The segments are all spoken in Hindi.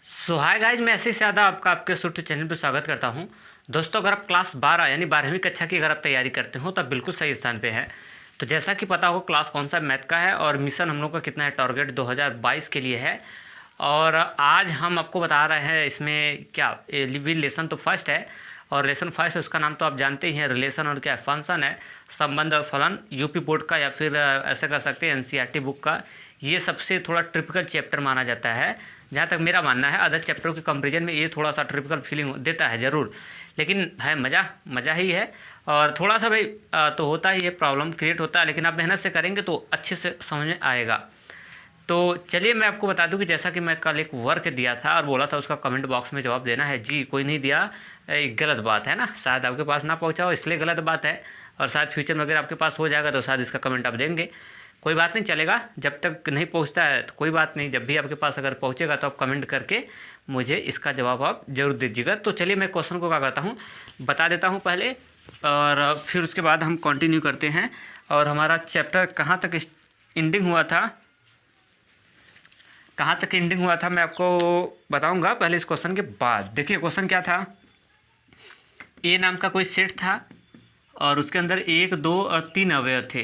हाय गाइज, मैं ऐसे से ज़्यादा आपका आपके यूट्यूब चैनल पर स्वागत करता हूं। दोस्तों, अगर आप क्लास 12 यानी 12वीं कक्षा की अगर आप तैयारी करते हो तो आप बिल्कुल सही स्थान पे है। तो जैसा कि पता हो क्लास कौन सा मैथ का है और मिशन हम लोग का कितना है, टारगेट 2022 के लिए है। और आज हम आपको बता रहे हैं इसमें क्या लेसन तो फर्स्ट है और लेसन फर्स्ट है, उसका नाम तो आप जानते ही हैं, रिलेशन और क्या फंक्शन है, संबंध और फलन, यूपी बोर्ड का या फिर ऐसा कर सकते हैं एनसीईआरटी बुक का। ये सबसे थोड़ा ट्रिपिकल चैप्टर माना जाता है, जहाँ तक मेरा मानना है। अदर चैप्टरों के कंपेरिजन में ये थोड़ा सा ट्रिपिकल फीलिंग देता है ज़रूर, लेकिन है मज़ा ही है। और थोड़ा सा भाई तो होता ही है, प्रॉब्लम क्रिएट होता है, लेकिन आप मेहनत से करेंगे तो अच्छे से समझ में आएगा। तो चलिए मैं आपको बता दूं कि जैसा कि मैं कल एक वर्क दिया था और बोला था उसका कमेंट बॉक्स में जवाब देना है। जी कोई नहीं दिया, एक गलत बात है ना, शायद आपके पास ना पहुंचा हो इसलिए गलत बात है, और शायद फ्यूचर में अगर आपके पास हो जाएगा तो शायद इसका कमेंट आप देंगे। कोई बात नहीं, चलेगा। जब तक नहीं पहुंचता है तो कोई बात नहीं, जब भी आपके पास अगर पहुंचेगा तो आप कमेंट करके मुझे इसका जवाब आप जरूर दीजिएगा। तो चलिए मैं क्वेश्चन को क्या करता हूँ बता देता हूँ पहले, और फिर उसके बाद हम कंटिन्यू करते हैं। और हमारा चैप्टर कहाँ तक एंडिंग हुआ था मैं आपको बताऊंगा पहले इस क्वेश्चन के बाद। देखिए क्वेश्चन क्या था, ए नाम का कोई सेट था और उसके अंदर 1, 2 और 3 अवयव थे,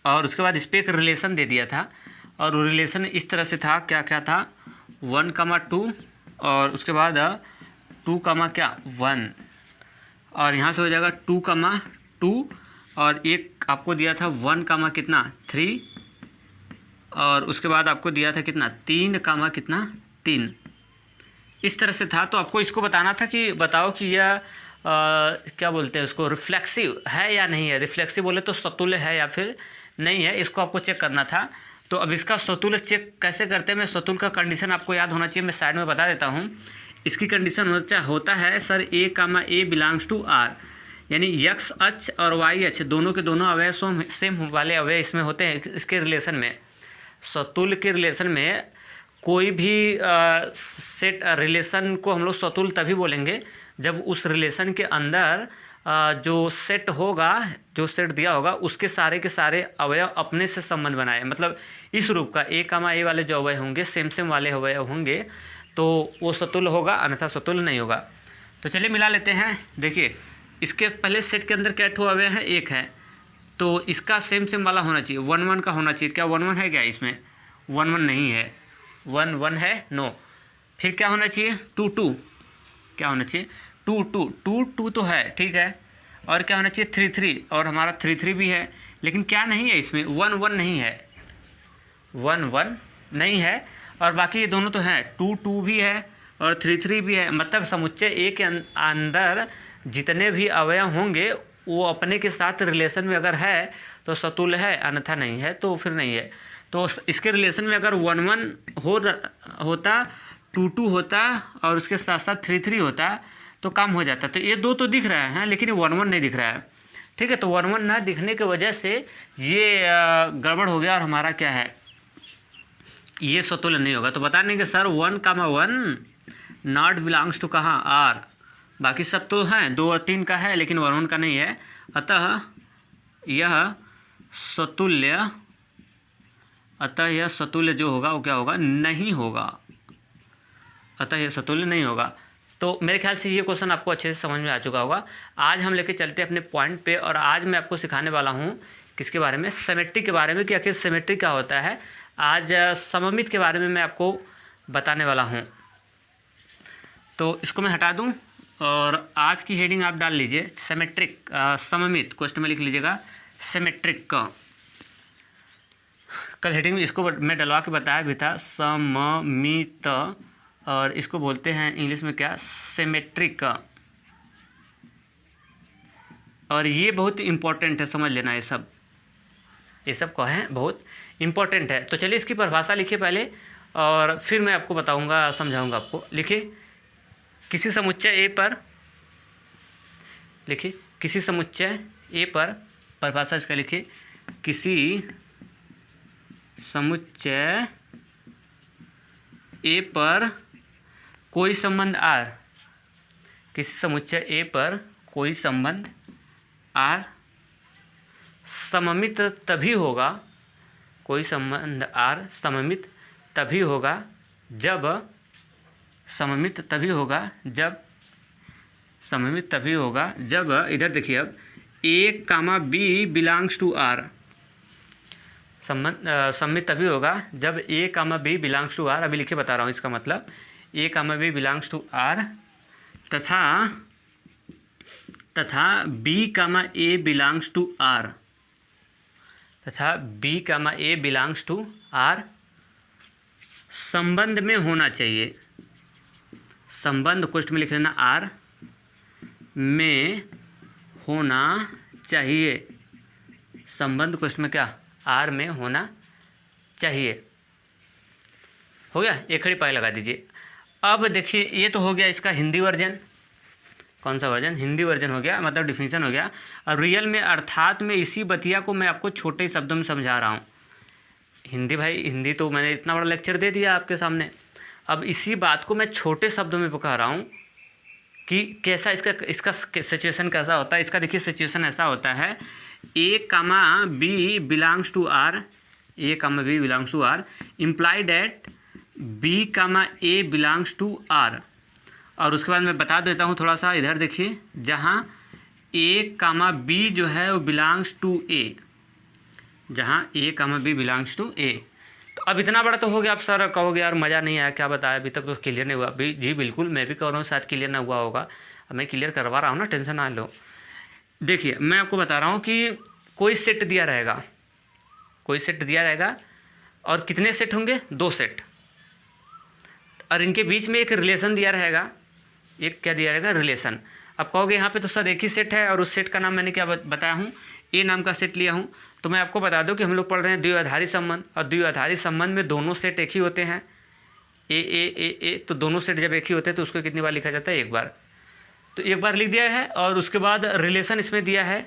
और उसके बाद इस पर एक रिलेशन दे दिया था। और वो रिलेशन इस तरह से था, क्या क्या था, 1, 2 और उसके बाद 2, 1, और यहाँ से हो जाएगा 2, 2 और एक आपको दिया था 1, 3, और उसके बाद आपको दिया था कितना 3, 3। इस तरह से था। तो आपको इसको बताना था कि बताओ कि यह क्या बोलते हैं उसको, रिफ्लेक्सिव है या नहीं है। रिफ्लेक्सिव बोले तो सतुल्य है या फिर नहीं है, इसको आपको चेक करना था। तो अब इसका सतुल्य चेक कैसे करते हैं, मैं सतुल्य का कंडीशन आपको याद होना चाहिए, मैं साइड में बता देता हूँ। इसकी कंडीशन होता है sir A, belongs to R, यानी यक्स अक्ष और वाई अक्ष दोनों के दोनों अवयव सेम वाले अवयव इसमें होते हैं। इसके रिलेशन में, सतुल्य के रिलेशन में कोई भी सेट रिलेशन को हम लोग सतुल्य तभी बोलेंगे जब उस रिलेशन के अंदर जो सेट होगा, जो सेट दिया होगा, उसके सारे के सारे अवयव अपने से संबंध बनाए। मतलब इस रूप का A, A वाले जो अवयव होंगे, सेम वाले अवयव होंगे, तो वो सतुल्य होगा, अन्यथा सतुल्य नहीं होगा। तो चलिए मिला लेते हैं। देखिए इसके पहले सेट के अंदर क्या ठो अवयव है, 1 है, तो इसका सेम वाला होना चाहिए, 1, 1 का होना चाहिए। क्या 1, 1 है क्या इसमें? 1, 1 नहीं है। 1, 1 है, नो। फिर क्या होना चाहिए, 2, 2। क्या होना चाहिए, 2, 2, 2, 2 तो है, ठीक है। और क्या होना चाहिए, 3, 3, और हमारा 3, 3 भी है। लेकिन क्या नहीं है इसमें, 1, 1 नहीं है, 1, 1 नहीं है। और बाकी ये दोनों तो हैं, 2, 2 भी है और 3, 3 भी है। मतलब समुच्चय ए के अंदर जितने भी अवयव होंगे वो अपने के साथ रिलेशन में अगर है तो सतुल्य है, अन्यथा नहीं है तो फिर नहीं है। तो इसके रिलेशन में अगर 1, 1 होता, 2, 2 होता और उसके साथ साथ 3, 3 होता तो काम हो जाता। तो ये दो तो दिख रहा है लेकिन 1, 1 नहीं दिख रहा है, ठीक है। तो 1, 1 ना दिखने की वजह से ये गड़बड़ हो गया और हमारा क्या है, ये सतुल्य नहीं होगा। तो बता देंगे सर 1, 1 नॉट बिलोंग्स टू कहाँ, R। बाकी सब तो हैं, 2 और 3 का है लेकिन 1, 1 का नहीं है। अतः यह सतुल्य जो होगा वो क्या होगा, नहीं होगा। अतः यह सतुल्य नहीं होगा। तो मेरे ख्याल से ये क्वेश्चन आपको अच्छे से समझ में आ चुका होगा। आज हम लेके चलते हैं अपने पॉइंट पे, और आज मैं आपको सिखाने वाला हूँ किसके बारे में, सिमेट्री के बारे में, कि आखिर सिमेट्री क्या होता है। आज सममित के बारे में मैं आपको बताने वाला हूँ। तो इसको मैं हटा दूँ और आज की हेडिंग आप डाल लीजिए सिमेट्रिक, सममित, क्वेश्चन में लिख लीजिएगा सिमेट्रिक का। कल हेडिंग में इसको मैं डलवा के बताया भी था, सममित, और इसको बोलते हैं इंग्लिश में क्या, सिमेट्रिक का। और ये बहुत इम्पोर्टेंट है, समझ लेना, ये सब क्या है, बहुत इम्पोर्टेंट है। तो चलिए इसकी परिभाषा लिखिए पहले और फिर मैं आपको बताऊंगा, समझाऊंगा आपको। लिखिए किसी समुच्चय ए पर, परिभाषा इसका लिखिए, किसी समुच्चय ए पर कोई संबंध R, किसी समुच्चय ए पर कोई संबंध R सममित तभी होगा, कोई संबंध R सममित तभी होगा जब सममित तभी होगा जब इधर देखिए अब A comma B belongs to R. सममित तभी होगा जब A comma B belongs to R. अभी लिखे बता रहा हूँ इसका मतलब, A comma B belongs to R तथा B comma A belongs to R, संबंध में होना चाहिए। संबंध कोष्ठ में लिख लेना आर में होना चाहिए। संबंध कोष्ठ में क्या, आर में होना चाहिए। हो गया, एक खड़ी पाई लगा दीजिए। अब देखिए ये तो हो गया इसका हिंदी वर्जन। कौन सा वर्जन, हिंदी वर्जन हो गया, मतलब डिफिनीशन हो गया। अब रियल में अर्थात में इसी बतिया को मैं आपको छोटे शब्दों में समझा रहा हूँ। हिंदी भाई, हिंदी तो मैंने इतना बड़ा लेक्चर दे दिया आपके सामने, अब इसी बात को मैं छोटे शब्दों में कह रहा हूँ कि कैसा इसका सिचुएशन कैसा होता है। इसका देखिए सिचुएशन ऐसा होता है, A comma B belongs to R, imply that B comma A belongs to R. और उसके बाद मैं बता देता हूँ थोड़ा सा, इधर देखिए, जहाँ ए कामा बी जो है वो बिलोंग्स टू ए, तो अब इतना बड़ा तो हो गया। आप सर कहोगे यार मज़ा नहीं आया, क्या बताया, अभी तक तो क्लियर नहीं हुआ। जी बिल्कुल, मैं भी कह रहा हूँ शायद क्लियर ना हुआ होगा, अब मैं क्लियर करवा रहा हूँ ना, टेंशन ना लो। देखिए मैं आपको बता रहा हूँ कि कोई सेट दिया रहेगा और कितने सेट होंगे, 2 सेट, और इनके बीच में एक रिलेशन दिया रहेगा। एक क्या दिया रहेगा, रिलेशन। अब कहोगे यहाँ पे तो सर एक ही सेट है और उस सेट का नाम मैंने क्या बताया हूँ, ए नाम का सेट लिया हूँ। तो मैं आपको बता दूं कि हम लोग पढ़ रहे हैं द्विआधारी संबंध, और द्विआधारी संबंध में दोनों सेट एक ही होते हैं, ए। तो दोनों सेट जब एक ही होते हैं तो उसको कितनी बार लिखा जाता है, एक बार। तो एक बार लिख दिया है, और उसके बाद रिलेशन इसमें दिया है,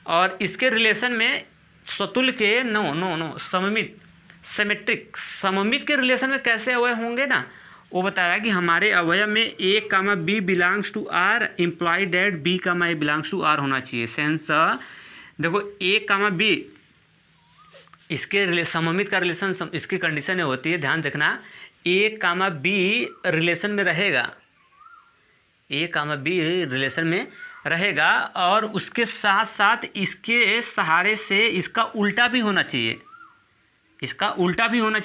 और इसके रिलेशन में स्वतुल्य के सममित के रिलेशन में कैसे अवयव होंगे ना, वो बता रहा है कि हमारे अवयव में A comma B belongs to R imply that B comma A belongs to R होना चाहिए। सेंस देखो ए कामा बी, इसके सममित का रिलेशन, इसकी कंडीशन ये होती है, ध्यान रखना, ए कामा बी रिलेशन में रहेगा, और उसके साथ साथ इसके सहारे से इसका उल्टा भी होना चाहिए,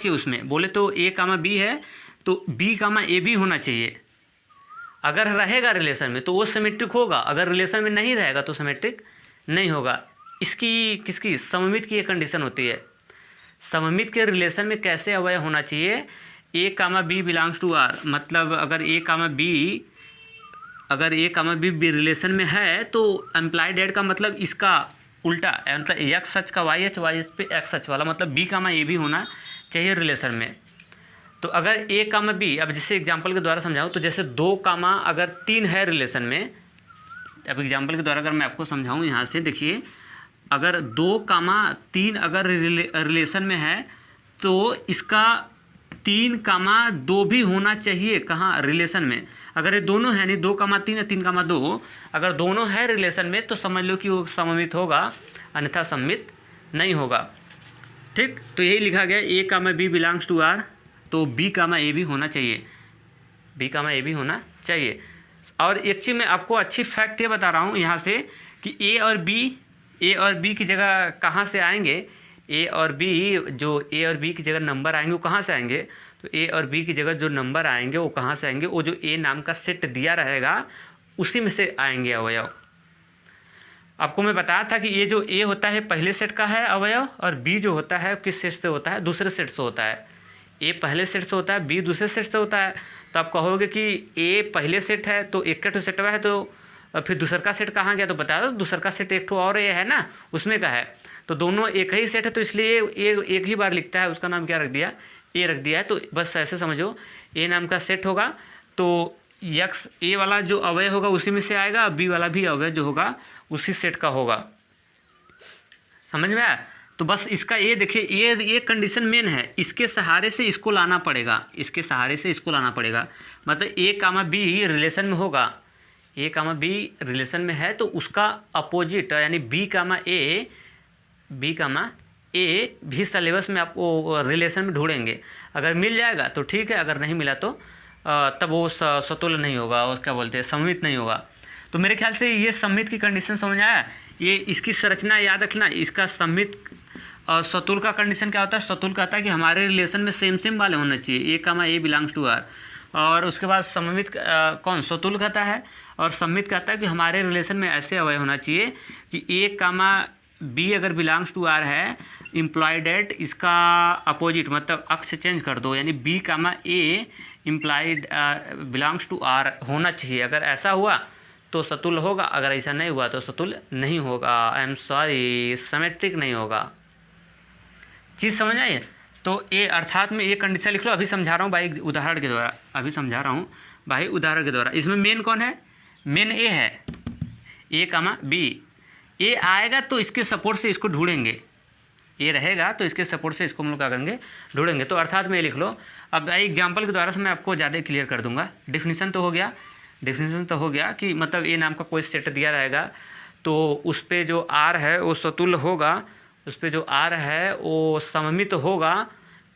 उसमें बोले तो ए कामा बी है तो बी कामा ए भी होना चाहिए। अगर रहेगा रिलेशन में तो वो सिमेट्रिक होगा, अगर रिलेशन में नहीं रहेगा तो सिमेट्रिक नहीं होगा। किसकी सममित की ये कंडीशन होती है। सममित के रिलेशन में कैसे अवयव होना चाहिए, ए comma B belongs to are, मतलब अगर ए कामा बी रिलेशन में है तो एम्प्लाई डेट का मतलब इसका उल्टा, मतलब एक्स सच का वाई एच पे एक्स सच वाला, मतलब बी कामा ए भी होना चाहिए रिलेशन में। तो अगर ए कामा बी, अब जैसे एग्जांपल के द्वारा समझाऊँ तो जैसे 2 कामा अगर 3 है रिलेशन में, अब एग्जांपल के द्वारा अगर मैं आपको समझाऊँ यहाँ से, देखिए अगर 2 कामा 3 अगर रिलेशन में है तो इसका 3 कामा 2 भी होना चाहिए, कहाँ, रिलेशन में। अगर ये दोनों है नहीं, 2 कामा 3 या 3 कामा 2, अगर दोनों है रिलेशन में तो समझ लो कि वो सममित होगा, अन्यथा सममित नहीं होगा। ठीक, तो यही लिखा गया, ए comma B belongs to R, तो बी कामा ए भी होना चाहिए, और एक चीज़ मैं आपको अच्छी फैक्ट ये बता रहा हूँ यहाँ से कि ए और बी की जगह कहाँ से आएंगे, ए और बी की जगह नंबर आएंगे वो कहाँ से आएंगे, तो ए और बी की जगह जो नंबर आएंगे वो कहाँ से आएंगे, वो जो ए नाम का सेट दिया रहेगा उसी में से आएंगे अवयव। आपको मैं बताया था कि ये जो ए होता है पहले सेट का है अवयव, और बी जो होता है किस सेट से होता है, दूसरे सेट से होता है। ए पहले सेट से होता है, बी दूसरे सेट से होता है। तो आप कहोगे कि ए पहले सेट है तो एक का तो सेट है, तो फिर दूसर का सेट कहाँ गया, तो बता दो दूसर का सेट एक ठो और ए है ना, उसमें का है, तो दोनों एक ही सेट है, तो इसलिए ए एक ही बार लिखता है, उसका नाम क्या रख दिया, ए रख दिया है। तो बस ऐसे समझो, ए नाम का सेट होगा तो यक्स ए वाला जो अवयव होगा उसी में से आएगा, बी वाला भी अवयव जो होगा उसी सेट का होगा। समझ में आया। तो बस इसका ये देखिए, ये कंडीशन मेन है, इसके सहारे से इसको लाना पड़ेगा, मतलब ए कामा बी रिलेशन में होगा, ए कामा बी रिलेशन में है तो उसका अपोजिट यानी बी कामा ए भी सिलेबस में आपको रिलेशन में ढूंढेंगे। अगर मिल जाएगा तो ठीक है, अगर नहीं मिला तो तब वो सतुल्य नहीं होगा, और क्या बोलते हैं, सममित नहीं होगा। तो मेरे ख्याल से ये सममित की कंडीशन समझ आया। ये इसकी संरचना याद रखना। इसका सममित और सतुल्य का कंडीशन क्या होता है? सतुल्य कहता है कि हमारे रिलेशन में सेम सेम वाले होने चाहिए, ए कामा ए बिलोंग्स टू आर। और उसके बाद सममित कौन? सतुल्य कहता है। और सममित कहता है कि हमारे रिलेशन में ऐसे अवयव होना चाहिए कि ए कामा बी अगर बिलोंग्स टू आर है, इम्प्लॉयड एट इसका अपोजिट, मतलब अक्ष चेंज कर दो, यानी B comma A implied belongs to R होना चाहिए। अगर ऐसा हुआ तो सतुल्य होगा, अगर ऐसा नहीं हुआ तो सतुल्य नहीं होगा। आई एम सॉरी, सिमेट्रिक नहीं होगा। चीज़ समझ आई? तो ये अर्थात में ये कंडीशन लिख लो। अभी समझा रहा हूँ भाई उदाहरण के द्वारा, अभी समझा रहा हूँ भाई उदाहरण के द्वारा। इसमें मेन कौन है? मेन ए है, ए कामा बी। ए आएगा तो इसके सपोर्ट से इसको ढूंढेंगे, ये रहेगा तो इसके सपोर्ट से इसको हम लोग क्या करेंगे? ढूंढेंगे। तो अर्थात में ये लिख लो। अब एग्जांपल के द्वारा से मैं आपको ज़्यादा क्लियर कर दूंगा। डेफिनेशन तो हो गया, डेफिनेशन तो हो गया कि मतलब ए नाम का कोई सेट दिया रहेगा तो उस पर जो आर है वो सतुल्य होगा, उस पर जो आर है वो सममित होगा।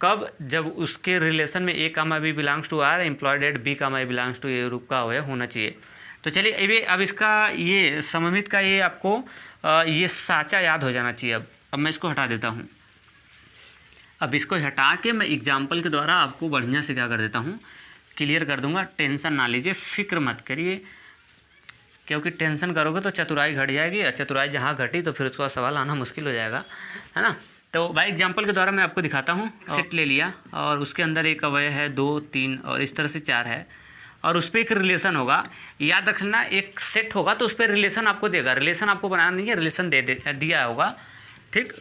कब? जब उसके रिलेशन में A comma B belongs to R, implied that B comma A belongs to A रूप का अवयव होना चाहिए। तो चलिए अब इसका ये सममित का ये आपको ये साचा याद हो जाना चाहिए। अब मैं इसको हटा देता हूँ। अब इसको हटा के मैं एग्जाम्पल के द्वारा आपको बढ़िया से क्या कर देता हूँ? क्लियर कर दूंगा। टेंशन ना लीजिए, फिक्र मत करिए, क्योंकि टेंशन करोगे तो चतुराई घट जाएगी, और चतुराई जहाँ घटी तो फिर उसके बाद सवाल आना मुश्किल हो जाएगा, है ना। तो भाई एग्जाम्पल के द्वारा मैं आपको दिखाता हूँ। सेट ले लिया और उसके अंदर एक अवयव है, 2 3 और इस तरह से 4 है, और उस पर एक रिलेशन होगा। याद रखना, एक सेट होगा तो उस पर रिलेशन आपको देगा। रिलेशन आपको बनाना नहीं है, रिलेशन दिया होगा, ठीक।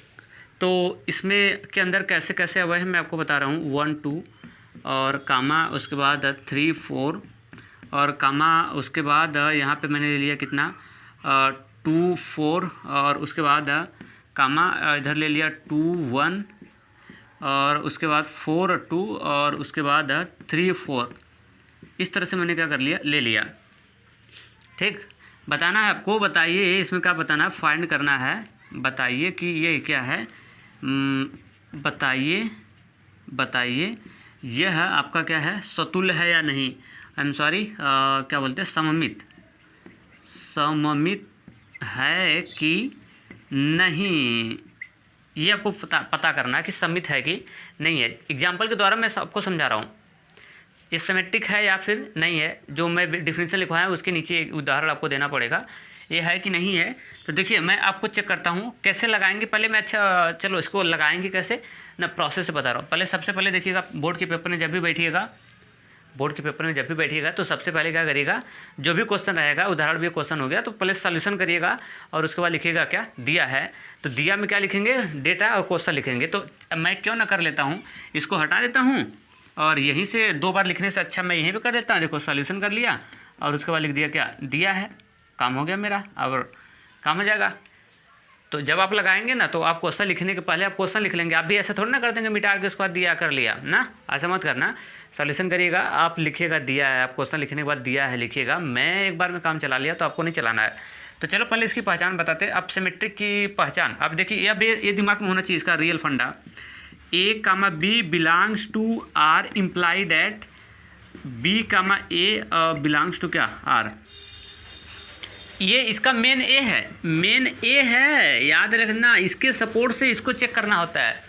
तो इसमें के अंदर कैसे कैसे अवयव है मैं आपको बता रहा हूँ। 1 2 और कामा, उसके बाद 3 4 और कामा, उसके बाद यहाँ पे मैंने ले लिया कितना 2 4 और उसके बाद कामा इधर ले लिया 2 1 और उसके बाद 4 2 और उसके बाद 3 4। इस तरह से मैंने क्या कर लिया, ले लिया, ठीक। बताना है आपको, बताइए इसमें क्या बताना है, फाइंड करना है। बताइए कि ये क्या है, बताइए यह आपका क्या है, सतुल्य है या नहीं। आई एम सॉरी, क्या बोलते हैं, सममित है कि नहीं, ये आपको पता करना है कि सममित है कि नहीं है। एग्जाम्पल के द्वारा मैं सबको समझा रहा हूँ, ये सिमेट्रिक है या फिर नहीं है। जो मैं डिफिनेशन लिखवाया है उसके नीचे एक उदाहरण आपको देना पड़ेगा, ये है कि नहीं है। तो देखिए मैं आपको चेक करता हूँ कैसे लगाएंगे। पहले मैं चलो इसको लगाएंगे कैसे ना, प्रोसेस से बता रहा हूँ। पहले सबसे पहले देखिएगा, बोर्ड के पेपर में जब भी बैठिएगा तो सबसे पहले क्या करिएगा, जो भी क्वेश्चन रहेगा, उदाहरण भी क्वेश्चन हो गया तो पहले सॉल्यूशन करिएगा और उसके बाद लिखिएगा क्या दिया है। तो दिया में क्या लिखेंगे, डेटा और क्वेश्चन लिखेंगे। तो मैं क्यों ना कर लेता हूँ, इसको हटा देता हूँ और यहीं से 2 बार लिखने से अच्छा मैं यहीं पे कर देता हूँ। देखो सॉल्यूशन कर लिया और उसके बाद लिख दिया क्या दिया है, काम हो गया मेरा, और काम हो जाएगा। तो जब आप लगाएंगे ना तो आप क्वेश्चन लिखने के पहले आप क्वेश्चन लिख लेंगे। आप भी ऐसा थोड़ा ना कर देंगे मिटा के उसके बाद दिया कर लिया ना, ऐसा मत करना। सॉल्यूशन करिएगा, आप लिखिएगा दिया है, आप क्वेश्चन लिखने के बाद दिया है लिखिएगा। मैं एक बार में काम चला लिया तो आपको नहीं चलाना है। तो चलो पहले इसकी पहचान बताते हैं। अब सिमेट्रिक की पहचान, अब देखिए ये दिमाग में होना चाहिए इसका real funda. A comma B belongs to R implied that B comma A belongs to क्या आर। ये इसका मेन ए है, याद रखना। इसके सपोर्ट से इसको चेक करना होता है।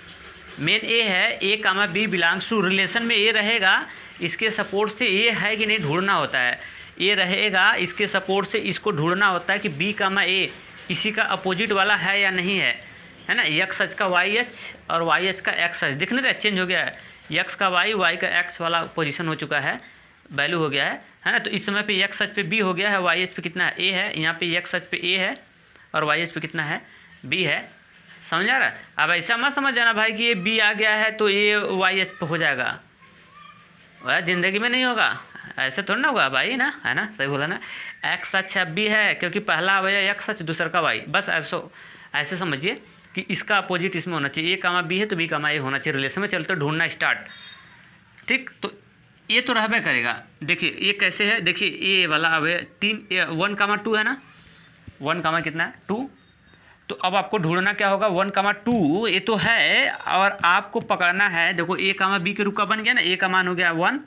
मेन ए है, A comma B belongs to, relation में ए रहेगा, इसके सपोर्ट से ए है कि नहीं ढूंढना होता है। ए रहेगा, इसके सपोर्ट से इसको ढूंढना होता है कि बी कामा ए इसी का अपोजिट वाला है या नहीं है ना। एक्स अच का वाई एच और वाई एच का एक्स अच, दिखने का चेंज हो गया है। एक्स का वाई का एक्स वाला पोजीशन हो चुका है, वैल्यू हो गया है ना। तो इस समय पे एक्स एच पे बी हो गया है, वाई एच पे कितना है ए है। यहाँ पे एक्स एच पे ए है और वाई एच पे कितना है बी है। समझ आ रहा है? अब ऐसा मत समझ जाना भाई कि ये बी आ गया है तो ये वाई एच पे हो जाएगा, वह ज़िंदगी में नहीं होगा, ऐसे थोड़ा ना होगा भाई ना, है ना। सही बोला ना, एक्स अच्छा बी है क्योंकि पहला अवयव एक्स सच दूसरा का वाई। बस ऐसे समझिए कि इसका अपोजिट इसमें होना चाहिए। ए कामा बी है तो बी कामा ए होना चाहिए। रिलेशन में चलते ढूंढना स्टार्ट, ठीक। तो ये तो रहबे करेगा। देखिए ये कैसे है, देखिए ए वाला अवयव 1 कामा 2 है ना, 1 कामा कितना है 2। तो अब आपको ढूंढना क्या होगा, 1 कामा 2 ये तो है और आपको पकड़ना है। देखो ए कामा बी के रूप का बन गया ना, ए का मान हो गया 1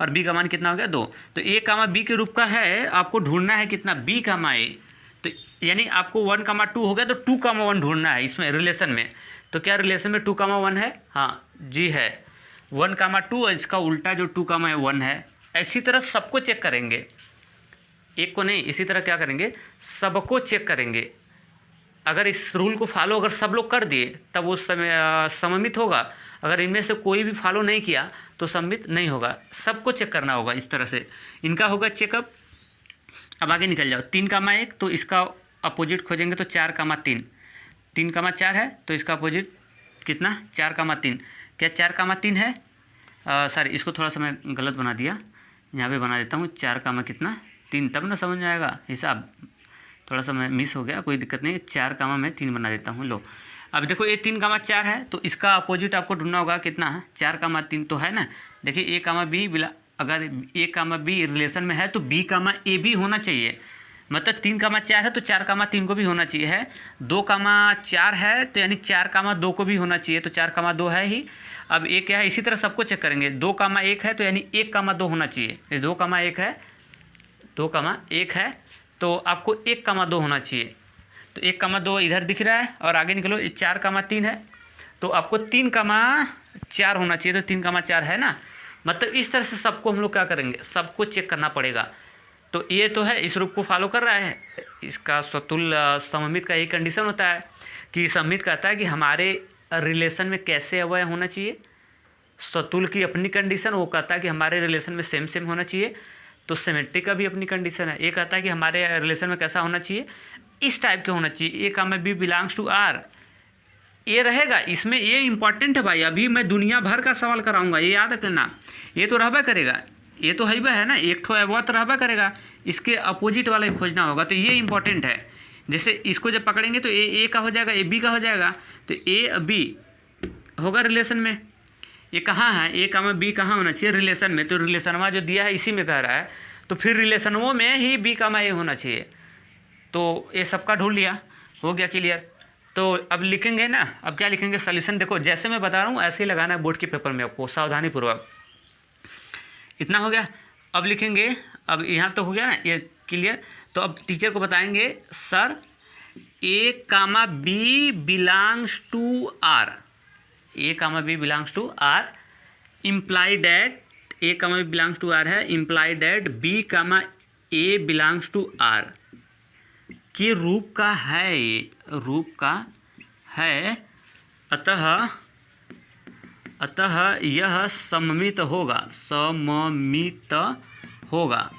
और बी का मान कितना हो गया 2। तो ए कामा बी के रूप का है, आपको ढूंढना है कितना बी कामा ए। तो यानी आपको 1 कामा 2 हो गया, तो 2 कामा 1 ढूंढना है इसमें रिलेशन में। तो क्या रिलेशन में 2 कामा 1 है? हाँ जी है, 1 कामा 2 और इसका उल्टा जो 2 कामा 1 है। इसी तरह सबको चेक करेंगे, एक को नहीं, इसी तरह क्या करेंगे सबको चेक करेंगे। अगर इस रूल को फॉलो अगर सब लोग कर दिए तब वो सममित होगा, अगर इनमें से कोई भी फॉलो नहीं किया तो सममित नहीं होगा। सबको चेक करना होगा इस तरह से, इनका होगा चेकअप। अब आगे निकल जाओ, 3 कामा 1 तो इसका अपोजिट खोजेंगे तो 4 कामा 3, 3 कामा 4 है तो इसका अपोजिट कितना 4 कामा 3। क्या 4 कामा 3 है? सॉरी इसको थोड़ा सा मैं गलत बना दिया, यहाँ पे बना देता हूँ 4 कामा कितना 3, तब ना समझ में आएगा हिसाब। थोड़ा सा मैं मिस हो गया, कोई दिक्कत नहीं, 4 कामा मैं 3 बना देता हूँ। लो अब देखो ये 3 कामा 4 है तो इसका अपोजिट आपको ढूंढना होगा कितना 4 कामा 3 तो है ना। देखिए ए कामा बी अगर ए कामा बी रिलेशन में है तो बी कामा ए भी होना चाहिए। मतलब 3 कामा 4 है तो 4 कामा 3 को भी होना चाहिए है। 2 कामा 4 है तो यानी 4 कामा 2 को भी होना चाहिए, तो 4 कामा 2 है ही। अब एक क्या है, इसी तरह सबको चेक करेंगे। 2 कामा 1 है तो यानी 1 कामा 2 होना चाहिए। 2 कामा 1 है, 2 कामा 1 है तो आपको 1 कामा 2 होना चाहिए। तो 1 कामा 2 इधर दिख रहा है और आगे निकलो 4 कामा 3 है तो आपको 3 कामा 4 होना चाहिए। तो 3 कामा 4 है ना। मतलब इस तरह से सबको हम लोग क्या करेंगे, सबको चेक करना पड़ेगा। तो ये तो है, इस रूप को फॉलो कर रहा है। इसका स्वतुल्य सममित का एक कंडीशन होता है कि सममित कहता है कि हमारे रिलेशन में कैसे अवयव होना चाहिए। स्वतुल्य की अपनी कंडीशन, वो कहता है कि हमारे रिलेशन में सेम सेम होना चाहिए। तो सिमेट्रिक का भी अपनी कंडीशन है, ये कहता है कि हमारे रिलेशन में कैसा होना चाहिए, इस टाइप के होना चाहिए। ए comma B belongs to R, ये रहेगा इसमें, ये इंपॉर्टेंट है भाई। अभी मैं दुनिया भर का सवाल कराऊंगा, ये याद रखना। ये तो रहबा करेगा, ये तो है ना, एक ठो अवयव तो रहबा करेगा, इसके अपोजिट वाला ही खोजना होगा। तो ये इंपॉर्टेंट है। जैसे इसको जब पकड़ेंगे तो ए का हो जाएगा, ए बी का हो जाएगा। तो ए बी होगा रिलेशन में। ये कहाँ है, ए कामा बी कहाँ होना चाहिए रिलेशन में। तो रिलेशनवा जो दिया है इसी में कह रहा है, तो फिर रिलेशनों में ही बी कामा ए होना चाहिए। तो ये सबका ढूंढ लिया, हो गया क्लियर। तो अब लिखेंगे ना, अब क्या लिखेंगे सॉल्यूशन। देखो जैसे मैं बता रहा हूँ ऐसे ही लगाना है बोर्ड के पेपर में आपको, सावधानी पूर्वक। इतना हो गया। अब लिखेंगे, अब यहाँ तो हो गया ना ये क्लियर। तो अब टीचर को बताएंगे sir A comma B belongs to R, A comma B belongs to R imply that, A comma B belongs to R है, imply that B comma A belongs to R के रूप का है, ये रूप का है। अतः यह सममित होगा, सममित होगा।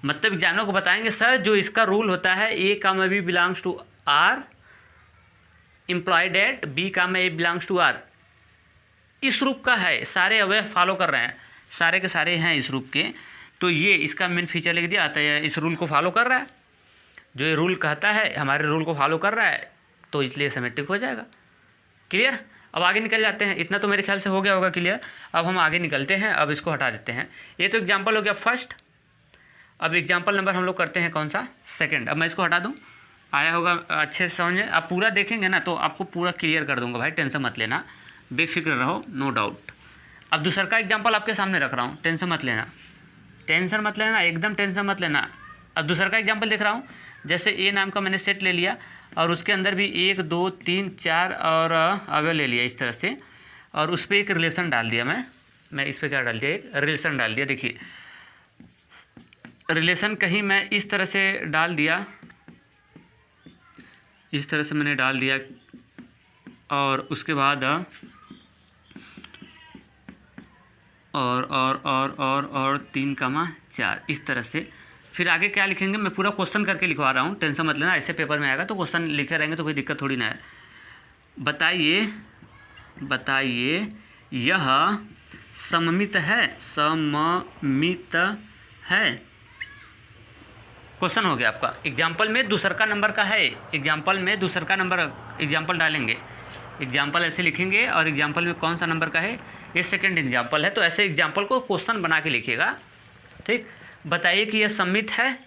मतलब एग्जामिनर को बताएंगे सर जो इसका रूल होता है A comma B belongs to R implied that B comma A belongs to R, इस रूप का है। सारे अवयव फॉलो कर रहे हैं, सारे के सारे हैं इस रूप के। तो ये इसका मेन फीचर लिख दिया आता है, इस रूल को फॉलो कर रहा है। जो ये रूल कहता है हमारे रूल को फॉलो कर रहा है, तो इसलिए सिमेट्रिक हो जाएगा। क्लियर। अब आगे निकल जाते हैं। इतना तो मेरे ख्याल से हो गया होगा क्लियर। अब हम आगे निकलते हैं, अब इसको हटा देते हैं। ये तो एग्जाम्पल हो गया फर्स्ट। अब एग्जाम्पल नंबर हम लोग करते हैं कौन सा, सेकंड। अब मैं इसको हटा दूं, आया होगा अच्छे से समझ में। आप पूरा देखेंगे ना तो आपको पूरा क्लियर कर दूंगा भाई, टेंशन मत लेना, बेफिक्र रहो, नो डाउट। अब दूसरा का एग्जाम्पल आपके सामने रख रहा हूँ, टेंशन मत लेना, टेंशन मत लेना, एकदम टेंशन मत लेना। अब दूसरा का एग्जाम्पल देख रहा हूँ, जैसे ए नाम का मैंने सेट ले लिया और उसके अंदर भी 1 2 3 4 और अवयव ले लिया इस तरह से, और उस पर एक रिलेशन डाल दिया। मैं इस पर क्या डाल दिया, एक रिलेशन डाल दिया। देखिए रिलेशन कहीं मैं इस तरह से डाल दिया, इस तरह से मैंने डाल दिया, और उसके बाद और 3 कामा 4 इस तरह से। फिर आगे क्या लिखेंगे, मैं पूरा क्वेश्चन करके लिखवा रहा हूँ, टेंशन मत लेना। ऐसे पेपर में आएगा तो क्वेश्चन लिखे रहेंगे तो कोई दिक्कत थोड़ी ना है। बताइए यह सममित है, सममित है। क्वेश्चन हो गया आपका। एग्जाम्पल में दूसर का नंबर का है, एग्जाम्पल में दूसर का नंबर एग्जाम्पल डालेंगे, एग्जाम्पल ऐसे लिखेंगे और एग्जाम्पल में कौन सा नंबर का है, ये सेकंड एग्जाम्पल है। तो ऐसे एग्जाम्पल को क्वेश्चन बना के लिखिएगा, ठीक। बताइए कि यह सममित है,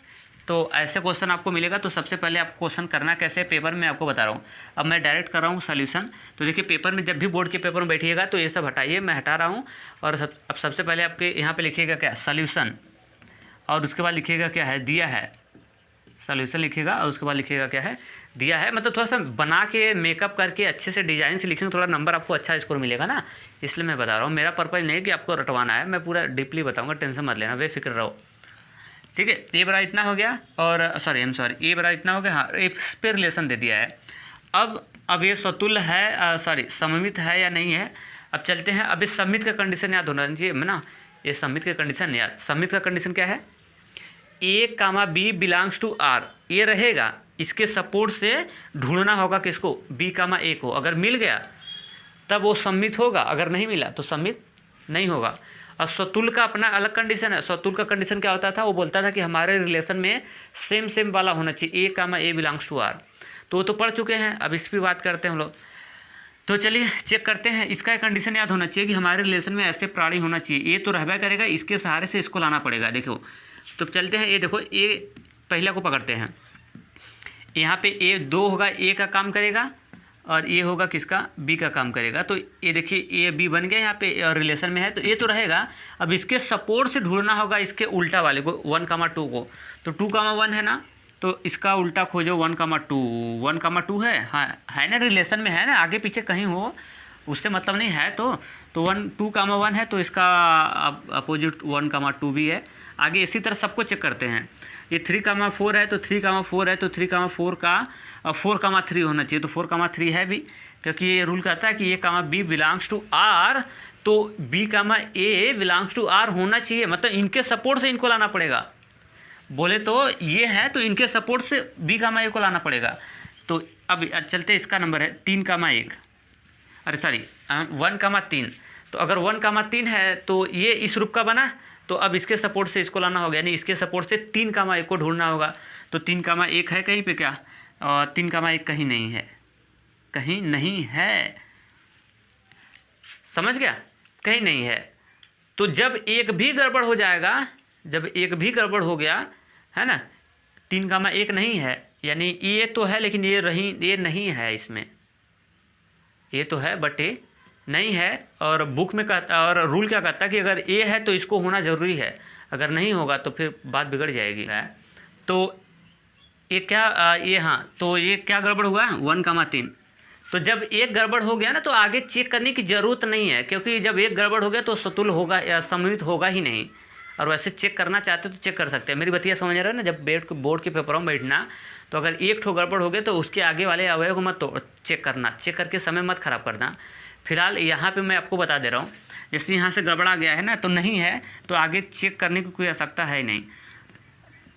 तो ऐसे क्वेश्चन आपको मिलेगा। तो सबसे पहले आप क्वेश्चन करना कैसे है पेपर में आपको बता रहा हूँ। अब मैं डायरेक्ट कर रहा हूँ सॉल्यूशन। तो देखिए पेपर में जब भी बोर्ड के पेपर में बैठिएगा तो ये सब हटाइए, मैं हटा रहा हूँ। और अब सबसे पहले आपके यहाँ पे लिखिएगा क्या, सॉल्यूशन, और उसके बाद लिखिएगा क्या है, दिया है। सॉल्यूशन लिखिएगा और उसके बाद लिखिएगा क्या है, दिया है। मतलब थोड़ा सा बना के मेकअप करके अच्छे से डिजाइन से लिखेंगे, थोड़ा नंबर आपको अच्छा स्कोर मिलेगा ना, इसलिए मैं बता रहा हूँ। मेरा पर्पज़ नहीं है कि आपको रटवाना है, मैं पूरा डीपली बताऊँगा, टेंशन मत लेना, बेफिक्र रहो। ठीक है, ये बड़ा इतना हो गया। और ये बड़ा इतना हो गया। हाँ, इस पे रिलेशन दे दिया है। अब ये स्वतुल्य है, सममित है या नहीं है। अब चलते हैं। अब इस सममित का कंडीशन याद होना चाहिए ना, ये सममित का कंडीशन याद। सममित का कंडीशन क्या है, A comma B belongs to R, ये रहेगा। इसके सपोर्ट से ढूंढना होगा किसको, बी कामा ए को। अगर मिल गया तब वो सममित होगा, अगर नहीं मिला तो सममित नहीं होगा। और स्वतुल्य का अपना अलग कंडीशन है। स्वतुल्य का कंडीशन क्या होता था, वो बोलता था कि हमारे रिलेशन में सेम वाला होना चाहिए, ए कामा ए बिलोंग्स टू आर। तो वो तो पढ़ चुके हैं, अब इस पर बात करते हैं हम लोग। तो चलिए चेक करते हैं। इसका कंडीशन याद होना चाहिए कि हमारे रिलेशन में ऐसे प्राणी होना चाहिए। ये तो रहबा करेगा, इसके सहारे से इसको लाना पड़ेगा। देखो तो चलते हैं। ये देखो, ए पहला को पकड़ते हैं। यहाँ पे ए 2 होगा, ए का काम करेगा, और ये होगा किसका, बी का काम करेगा। तो ये देखिए ए बी बन गया यहाँ पे, और रिलेशन में है, तो ये तो रहेगा। अब इसके सपोर्ट से ढूंढना होगा इसके उल्टा वाले को, 1,2 को। तो 2,1 है ना, तो इसका उल्टा खोजो 1,2। 1,2 है, हाँ है ना, रिलेशन में है ना, आगे पीछे कहीं हो उससे मतलब नहीं है। तो 2,1 है, तो इसका अपोजिट 1,2 भी है। आगे इसी तरह सबको चेक करते हैं। ये 3,4 है, तो 3,4 है, तो 3,4 का 4,3 होना चाहिए। तो 4,3 है भी, क्योंकि ये रूल कहता है कि A comma B belongs to R, तो B comma A belongs to R होना चाहिए। मतलब इनके सपोर्ट से इनको लाना पड़ेगा। बोले तो ये है, तो इनके सपोर्ट से बी कामा ए को लाना पड़ेगा। तो अब चलते, इसका नंबर है 3,1, अरे सॉरी 1,3। तो अगर 1,3 है तो ये इस रूप का बना, तो अब इसके सपोर्ट से इसको लाना होगा, यानी इसके सपोर्ट से 3,1 को ढूंढना होगा। तो 3,1 है कहीं पे क्या, और 3,1 कहीं नहीं है, कहीं नहीं है, समझ गया, कहीं नहीं है। तो जब एक भी गड़बड़ हो जाएगा, जब एक भी गड़बड़ हो गया है ना, 3,1 नहीं है, यानी ये तो है लेकिन ये नहीं है, इसमें ये तो है बट ये नहीं है। और बुक में कहता, और रूल क्या कहता है कि अगर ए है तो इसको होना ज़रूरी है, अगर नहीं होगा तो फिर बात बिगड़ जाएगी। तो ये क्या, ये हाँ, तो ये क्या गड़बड़ हुआ, 1,3। तो जब एक गड़बड़ हो गया ना, तो आगे चेक करने की ज़रूरत नहीं है, क्योंकि जब एक गड़बड़ हो गया तो स्वतुल्य होगा या सममित होगा ही नहीं। और वैसे चेक करना चाहते तो चेक कर सकते हैं। मेरी बतिया समझ रहे हैं ना, जब बोर्ड के पेपरों में बैठना, तो अगर एक ठो गड़बड़ हो गया तो उसके आगे वाले अवयव को मत चेक करना, चेक करके समय मत खराब करना। फिलहाल यहाँ पे मैं आपको बता दे रहा हूँ, जैसे यहाँ से गड़बड़ा गया है ना, तो नहीं है, तो आगे चेक करने की कोई आवश्यकता है नहीं,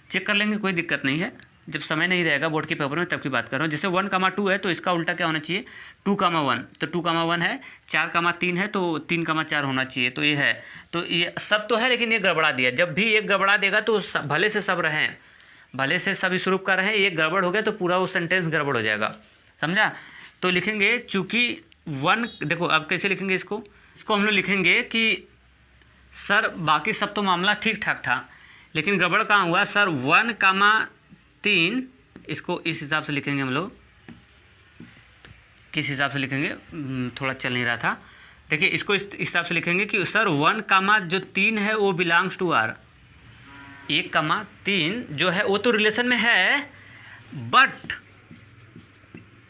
चेक कर लेंगे, कोई दिक्कत नहीं है। जब समय नहीं रहेगा बोर्ड के पेपर में तब की बात कर रहा हूँ। जैसे 1,2 है, तो इसका उल्टा क्या होना चाहिए, 2,1। तो 2,1 है, 4,3 है, तो 3,4 होना चाहिए। तो ये है, तो ये सब तो है, लेकिन ये गड़बड़ा दिया। जब भी एक गड़बड़ा देगा तो भले से सब रहें, भले से सब इस रूप का रहें, एक गड़बड़ हो गया तो पूरा वो सेंटेंस गड़बड़ हो जाएगा, समझा। तो लिखेंगे चूँकि 1, देखो अब कैसे लिखेंगे इसको हम लोग लिखेंगे कि सर बाकी सब तो मामला ठीक ठाक था, लेकिन गड़बड़ कहाँ हुआ सर, 1,3, इसको इस हिसाब से लिखेंगे हम लोग। किस हिसाब से लिखेंगे, थोड़ा चल नहीं रहा था। देखिए इसको इस हिसाब से लिखेंगे कि सर 1,3 है वो बिलोंग्स टू आर। 1,3 जो है वो तो रिलेशन में है, बट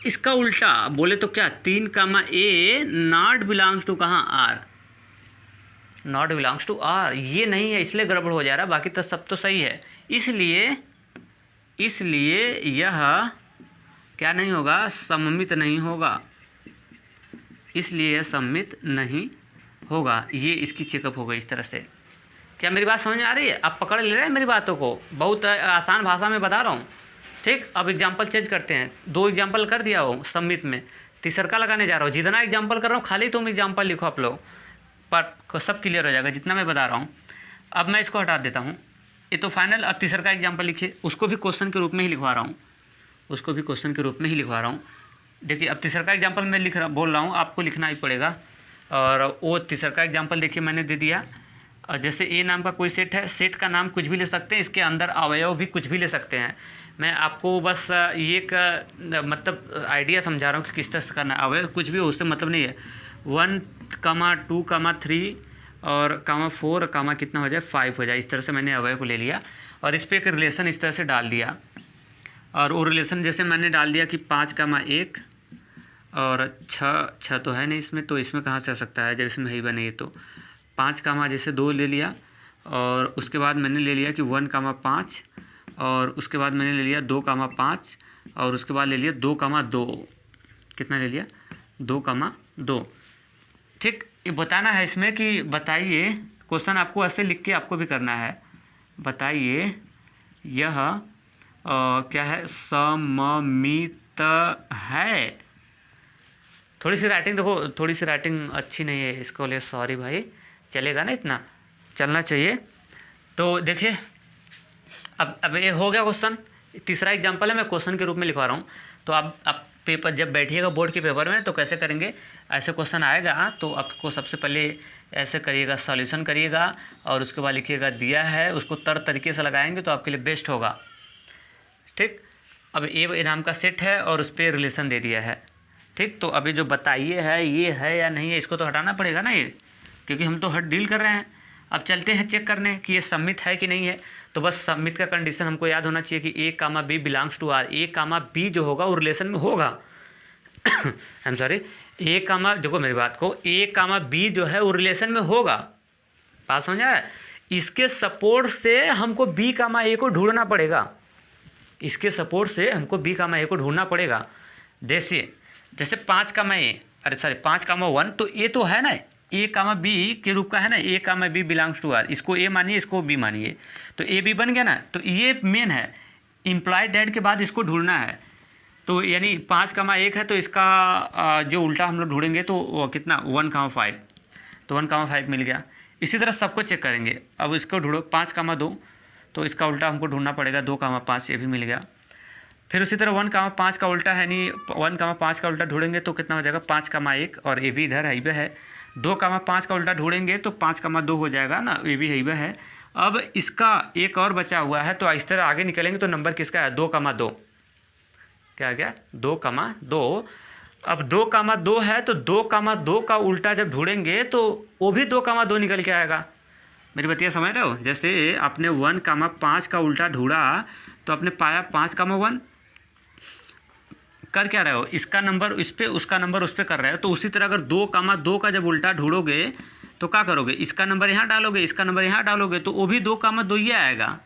इसका उल्टा बोले तो क्या, 3,A नॉट बिलोंग्स टू कहाँ, आर, नॉट बिलोंग्स टू आर, ये नहीं है, इसलिए गड़बड़ हो जा रहा है। बाकी तो सब तो सही है, इसलिए यह क्या नहीं होगा, सममित नहीं होगा, इसलिए यह सममित नहीं होगा। ये इसकी चेकअप होगा इस तरह से। क्या मेरी बात समझ में आ रही है, आप पकड़ ले रहे हैं मेरी बातों को, बहुत आसान भाषा में बता रहा हूँ। ठीक, अब एग्जाम्पल चेंज करते हैं। 2 एग्जाम्पल कर दिया हो सममित में, तीसरा लगाने जा रहा हूँ। जितना एग्जाम्पल कर रहा हूँ खाली तुम एग्जाम्पल लिखो, आप लोग पर सब क्लियर हो जाएगा जितना मैं बता रहा हूँ। अब मैं इसको हटा देता हूँ, ये तो फाइनल। अब तीसरा का एग्जाम्पल लिखिए, उसको भी क्वेश्चन के रूप में ही लिखवा रहा हूँ, उसको भी क्वेश्चन के रूप में ही लिखवा रहा हूँ। देखिए अब तीसरा का एग्जाम्पल मैं बोल रहा हूँ, आपको लिखना ही पड़ेगा। और वो तीसरा का एग्जाम्पल देखिए मैंने दे दिया। जैसे ए नाम का कोई सेट है, सेट का नाम कुछ भी ले सकते हैं, इसके अंदर अवयव भी कुछ भी ले सकते हैं। मैं आपको बस ये एक मतलब आइडिया समझा रहा हूँ कि किस तरह से करना है। अवयव कुछ भी हो उससे मतलब नहीं है। 1, 2, 3 और कामा 4 कामा कितना हो जाए 5 हो जाए, इस तरह से मैंने अवयव को ले लिया और इस पर एक रिलेशन इस तरह से डाल दिया। और वो रिलेशन जैसे मैंने डाल दिया कि 5, 1 और 6 तो है नहीं इसमें, तो इसमें कहाँ से आ सकता है जब इसमें ही बने। तो 5, जैसे 2 ले लिया और उसके बाद मैंने ले लिया कि 1, 5 और उसके बाद मैंने ले लिया 2, 5 और उसके बाद ले लिया 2, 2 कितना ले लिया 2, 2। ठीक, ये बताना है इसमें कि बताइए, क्वेश्चन आपको ऐसे लिख के आपको भी करना है। बताइए यह क्या है, सममित है। थोड़ी सी राइटिंग देखो, थोड़ी सी राइटिंग अच्छी नहीं है, इसको लिए सॉरी भाई, चलेगा ना, इतना चलना चाहिए। तो देखिए अब ये हो गया क्वेश्चन। तीसरा एग्जांपल है, मैं क्वेश्चन के रूप में लिखवा रहा हूँ। तो आप पेपर जब बैठिएगा बोर्ड के पेपर में तो कैसे करेंगे, ऐसे क्वेश्चन आएगा तो आपको सबसे पहले ऐसे करिएगा, सॉल्यूशन करिएगा और उसके बाद लिखिएगा दिया है, उसको तरीके से लगाएंगे तो आपके लिए बेस्ट होगा। ठीक, अब ए नाम का सेट है और उस पर रिलेशन दे दिया है। ठीक, तो अभी जो बताइए है ये है या नहीं है, इसको तो हटाना पड़ेगा ना ये, क्योंकि हम तो डील कर रहे हैं। अब चलते हैं चेक करने कि ये सबमिट है कि नहीं है। तो बस सबमिट का कंडीशन हमको याद होना चाहिए कि A, B belongs to R। A, B जो होगा वो रिलेशन में होगा। आई एम सॉरी, देखो मेरी बात को, A, B जो है वो रिलेशन में होगा। बात समझ आया? इसके सपोर्ट से हमको B, A को ढूंढना पड़ेगा। इसके सपोर्ट से हमको B, A को ढूंढना पड़ेगा। जैसे 5, A 1, तो ये तो है ना A, B के रूप का है ना, A, B belongs to R। इसको A मानिए, इसको B मानिए, तो A, B बन गया ना। तो ये मेन है, इम्प्लॉयड डेट के बाद इसको ढूंढना है। तो यानी 5, 1 है तो इसका जो उल्टा हम लोग ढूंढेंगे तो वो कितना 1, 5, तो 1, 5 मिल गया। इसी तरह सबको चेक करेंगे। अब इसको ढूंढो 5, 2 तो इसका उल्टा हमको ढूंढना पड़ेगा 2, 5, ये भी मिल गया। फिर उसी तरह 1, 5 का उल्टा है, नहीं 1, 5 का उल्टा ढूंढेंगे तो कितना हो जाएगा 5, 1 और ये भी इधर है 2, 5 का उल्टा ढूंढेंगे तो 5, 2 हो जाएगा ना, ये भी है है। अब इसका एक और बचा हुआ है, तो इस तरह आगे निकलेंगे तो नंबर किसका है 2, 2 क्या गया 2, 2। अब 2, 2 है तो 2, 2 का उल्टा जब ढूंढेंगे तो वो भी 2, 2 निकल के आएगा। मेरी बतिया समझ रहे हो? जैसे आपने 1, 5 का उल्टा ढूंढा तो आपने पाया 5, 1 कर क्या रहे हो, इसका नंबर इस पे उसका नंबर उस पे कर रहे हो। तो उसी तरह अगर 2, 2 का जब उल्टा ढूंढोगे तो क्या करोगे, इसका नंबर यहाँ डालोगे, इसका नंबर यहाँ डालोगे, तो वो भी 2, 2 ही आएगा।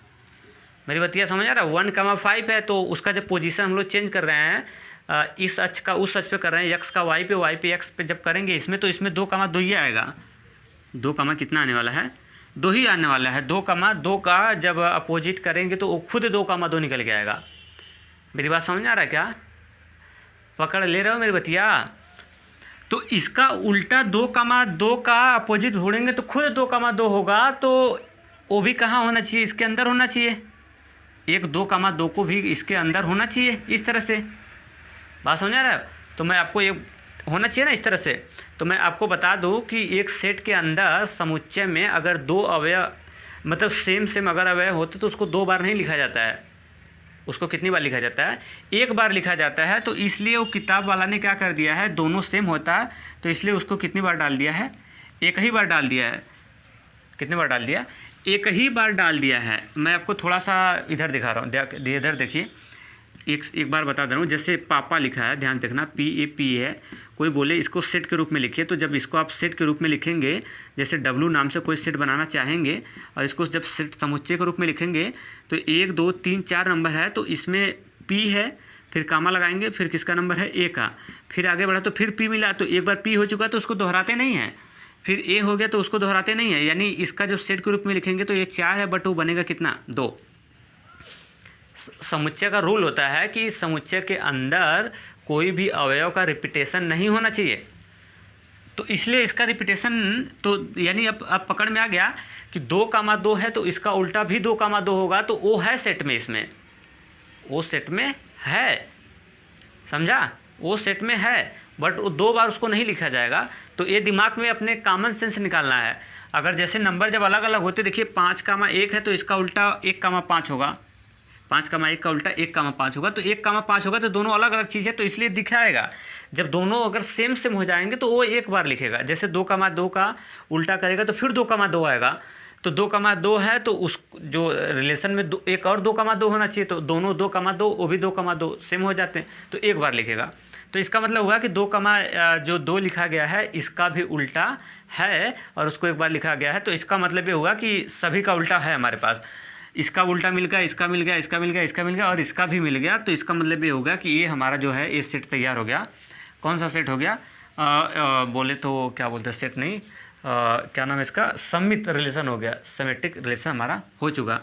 मेरी बतिया समझ आ रहा है? 1, 5 है तो उसका जब पोजीशन हम लोग चेंज कर रहे हैं, इस अक्ष का उस अक्ष पे कर रहे हैं, x का y पे x पे जब करेंगे इसमें, तो इसमें 2, 2 ही आएगा। 2, कितना आने वाला है 2 ही आने वाला है। 2, 2 का जब अपोजिट करेंगे तो वो खुद 2, 2 निकल के आएगा। मेरी बात समझ आ रहा है क्या? पकड़ ले रहे हो मेरी बतिया? तो इसका उल्टा 2, 2 का अपोजिट ढूंढेंगे तो खुद 2, 2 होगा। तो वो भी कहाँ होना चाहिए, इसके अंदर होना चाहिए। एक 2, 2 को भी इसके अंदर होना चाहिए, इस तरह से। बात समझ आ रहा है? तो मैं आपको ये होना चाहिए ना इस तरह से। तो मैं आपको बता दूं कि एक सेट के अंदर समुच्चय में अगर 2 अवयव मतलब सेम अगर अवयव होते तो उसको 2 बार नहीं लिखा जाता है। उसको कितनी बार लिखा जाता है? 1 बार लिखा जाता है। तो इसलिए वो किताब वाला ने क्या कर दिया है, दोनों सेम होता है तो इसलिए उसको कितनी बार डाल दिया है, 1 ही बार डाल दिया है। कितनी बार डाल दिया? 1 ही बार डाल दिया है। मैं आपको थोड़ा सा इधर दिखा रहा हूँ, इधर देखिए, एक बार बता दे रहा हूँ। जैसे पापा लिखा है, ध्यान देखना, PAP है। कोई बोले इसको सेट के रूप में लिखिए, तो जब इसको आप सेट के रूप में लिखेंगे, जैसे W नाम से कोई सेट बनाना चाहेंगे और इसको जब सेट समुच्चय के रूप में लिखेंगे तो 1, 2, 3, 4 नंबर है, तो इसमें P है, फिर कामा लगाएंगे, फिर किसका नंबर है A का, फिर आगे बढ़ा तो फिर P मिला, तो एक बार P हो चुका तो उसको दोहराते नहीं हैं। फिर A हो गया तो उसको दोहराते नहीं है, यानी इसका जो सेट के रूप में लिखेंगे तो ये 4 है बट वो बनेगा कितना 2। समुच्चय का रूल होता है कि समुच्चय के अंदर कोई भी अवयव का रिपीटेशन नहीं होना चाहिए। तो इसलिए इसका रिपीटेशन तो यानी अब पकड़ में आ गया कि 2, 2 है तो इसका उल्टा भी 2, 2 होगा। तो वो है सेट में, इसमें वो सेट में है, समझा? वो सेट में है, बट वो 2 बार उसको नहीं लिखा जाएगा। तो ये दिमाग में अपने कॉमन सेंस निकालना है। अगर जैसे नंबर जब अलग अलग होते, देखिए 5,1 है तो इसका उल्टा 1,5 होगा, 5,1 का उल्टा 1,5 होगा, तो 1,5 होगा तो दोनों अलग अलग चीज़ है, तो इसलिए दिखाएगा। जब दोनों अगर सेम सेम हो जाएंगे तो वो एक बार लिखेगा। जैसे 2,2 का उल्टा करेगा तो फिर 2,2 आएगा, तो 2,2 है तो उस जो रिलेशन में एक और 2,2 होना चाहिए, तो दोनों 2,2 वो भी 2,2 सेम हो जाते हैं, तो एक बार लिखेगा। तो इसका मतलब हुआ कि 2 लिखा गया है इसका भी उल्टा है और उसको एक बार लिखा गया है, तो इसका मतलब ये हुआ कि सभी का उल्टा है हमारे पास। इसका उल्टा मिल गया, इसका मिल गया, इसका मिल गया, इसका मिल गया और इसका भी मिल गया, तो इसका मतलब ये होगा कि ये हमारा जो है ये सेट तैयार हो गया। कौन सा सेट हो गया? बोले तो क्या बोलते हैं, सेट नहीं, क्या नाम है इसका, सममित रिलेशन हो गया, सिमेट्रिक रिलेशन हमारा हो चुका।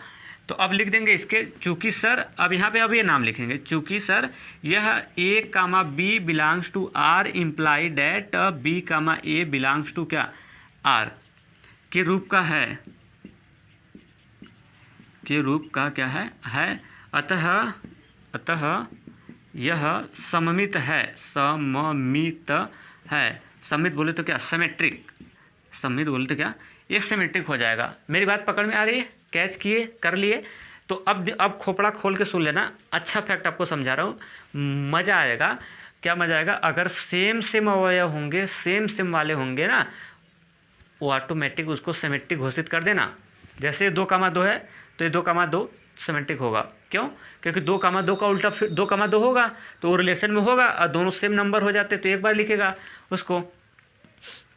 तो अब लिख देंगे इसके, चूँकि सर अब यहाँ पे अब ये नाम लिखेंगे, चूँकि सर यह A, B belongs to R imply that B, A belongs to क्या R के रूप का है, के रूप का क्या है अतः यह सममित है, सममित है। सममित बोले तो क्या, सिमेट्रिक, सममित बोले तो क्या, ये सिमेट्रिक हो जाएगा। मेरी बात पकड़ में आ रही है? कैच किए, कर लिए? तो अब खोपड़ा खोल के सुन लेना, अच्छा फैक्ट आपको समझा रहा हूँ, मज़ा आएगा। क्या मज़ा आएगा? अगर सेम सेम अवयव होंगे, सेम सेम वाले होंगे ना, वो ऑटोमेटिक उसको सिमेट्रिक घोषित कर देना। जैसे 2,2 है तो ये 2,2 सिमेट्रिक होगा। क्यों? क्योंकि 2,2 का उल्टा फिर 2,2 होगा, तो वो रिलेशन में होगा और दोनों सेम नंबर हो जाते तो एक बार लिखेगा उसको।